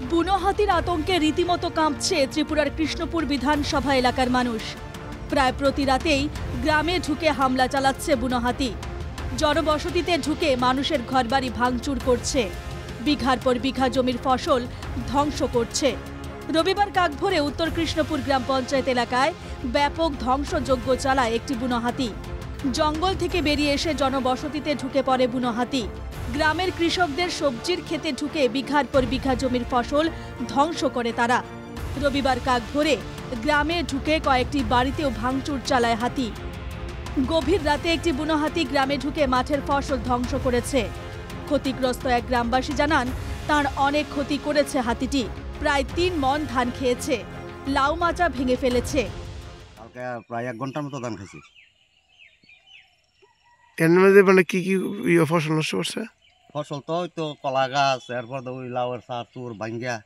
বুনো হাতির আতঙ্কে রীতিমতো কাঁপছে ত্রিপুরার কৃষ্ণপুর বিধানসভা এলাকার মানুষ। প্রায় প্রতি রাতেই গ্রামে ঢুকে হামলা চালাচ্ছে বুনো হাতি। জনবসতিতে ঢুকে মানুষের ঘরবাড়ি ভাঙচুর করছে, বিঘার পর বিঘা জমির ফসল ধ্বংস করছে। রবিবার কাকভোরে উত্তর কৃষ্ণপুর গ্রাম পঞ্চায়েত এলাকায় ব্যাপক ধ্বংসযজ্ঞ চালায় একটি বুনো হাতি। জঙ্গল থেকে বেরিয়ে এসে জনবসতিতে ঢুকে পড়ে বুনো হাতি। গ্রামের কৃষকদের সবজির ক্ষেতে ঢুকে বিঘার পর বিঘা জমির ফসল ধ্বংস করে তারা। রবিবার কাকভোরে গ্রামে ঢুকে কয়েকটি বাড়িতেও ভাঙচুর চালায় হাতি। গভীর রাতে একটি বুনো হাতি গ্রামে ঢুকে মাঠের ফসল ধ্বংস করেছে। ক্ষতিগ্রস্ত এক গ্রামবাসী জানান, তার অনেক ক্ষতি করেছে হাতিটি। প্রায় 3 মণ ধান খেয়েছে, লাউ মাচা ভেঙে ফেলেছে। কালকে প্রায় 1 ঘন্টার মতো ধান খাইছি। এর মধ্যে মানে কি কি ফসল নষ্ট করছে? ফসল তো ওই তো কলা গাছ, এরপর ওই লাউয়ের সার চুর ভাঙ্গিয়া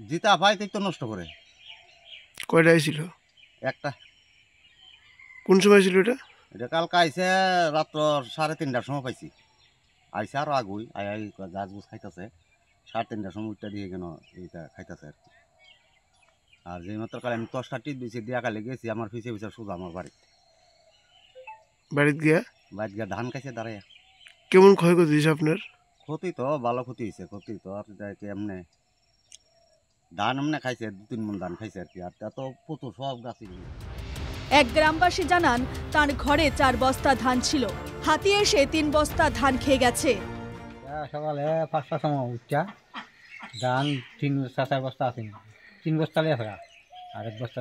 জিতা পাই তো নষ্ট করে। কয়টা ছিল? একটা। কোন সময় ছিল এটা? এটা কালকে আইসে রাত্র 3:30টার সময় পাইছি। আইসে আরো আগুই আই গাছ গুছ খাইতেছে। 3:30টার সময় উঠটা দিয়ে কেন এইটা খাইতেছে আর কি। আর যে মাত্র কাল আমি 10টা টিপ দিয়েছি, দিয়া কালে গেছি আমার পিছিয়ে পিছিয়ে সোজা আমার বাড়িতে গিয়া ধান খাইছে দাঁড়াইয়া। কেমন ক্ষয়ক্ষতি হয়েছে আপনার? ক্ষতি তো ভালো ক্ষতি হয়েছে, ক্ষতি তো আর এমনি ধান এমনি খাইছে, 2-3 মণ ধান খাইছে আর কি। আর তা তো প্রচুর সব গাছই। এক গ্রামবাসী জানান, তার ঘরে 4 বস্তা ধান ছিল, হাতি এসে 3 বস্তা ধান খেয়ে গেছে। সকালে 5টার সময় উঠছা ধান 3-4 বস্তা আছে, 3 বস্তা লিয়ে ফেরা আর 1 বস্তা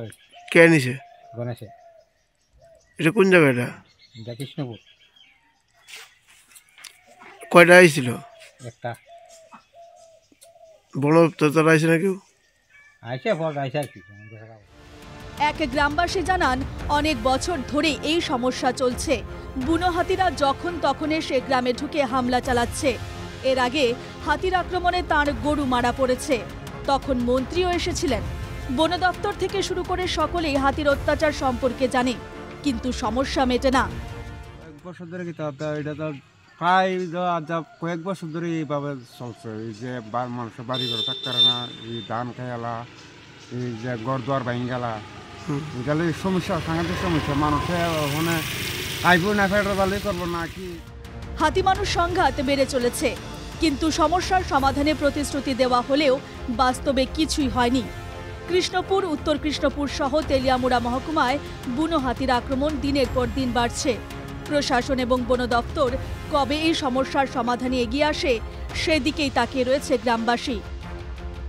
কে নিছে? গণেশে। এটা কোন জায়গাটা? এটা কৃষ্ণপুর। কয়টা আইছিল? একটা। বড় তারা আইছে না কেউ? আইসে পর আইসে আর কি। এক গ্রামবাসী জানান, অনেক বছর ধরে এই সমস্যা চলছে। বুনো হাতিরা যখন তখন এসে গ্রামে ঢুকে হামলা চালাচ্ছে। এর আগে হাতির আক্রমণে তার গরু মারা পড়েছে, তখন মন্ত্রীও এসেছিলেন। বন দপ্তর থেকে শুরু করে সকলেই হাতির অত্যাচার সম্পর্কে জানে, কিন্তু সমস্যা মেটে না। কয়েক বছর ধরে এটা তো প্রায় কয়েক বছর ধরে এইভাবে চলছে। এই যে মানুষের বাড়ি ঘরে থাকতে পারে না, এই ধান খাইলা, এই যে ঘর দুয়ার ভাঙি গেলা, এগুলো সমস্যা, সাংঘাতিক সমস্যা। মানুষে ওখানে আইব না, ফেরার বালি করবো না কি। হাতি মানুষ সংঘাত বেড়ে চলেছে, কিন্তু সমস্যার সমাধানে প্রতিশ্রুতি দেওয়া হলেও বাস্তবে কিছুই হয়নি। কৃষ্ণপুর, উত্তর কৃষ্ণপুর সহ তেলিয়ামুড়া মহকুমায় বুনো হাতির আক্রমণ দিনের পর দিন বাড়ছে। প্রশাসন এবং বন দপ্তর কবে এই সমস্যার সমাধানে এগিয়ে আসে, সেদিকেই তাকিয়ে রয়েছে গ্রামবাসী।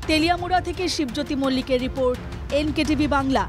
তেলিয়ামুড়া থেকে শিবজ্যোতি মল্লিকের রিপোর্ট, NKTV বাংলা।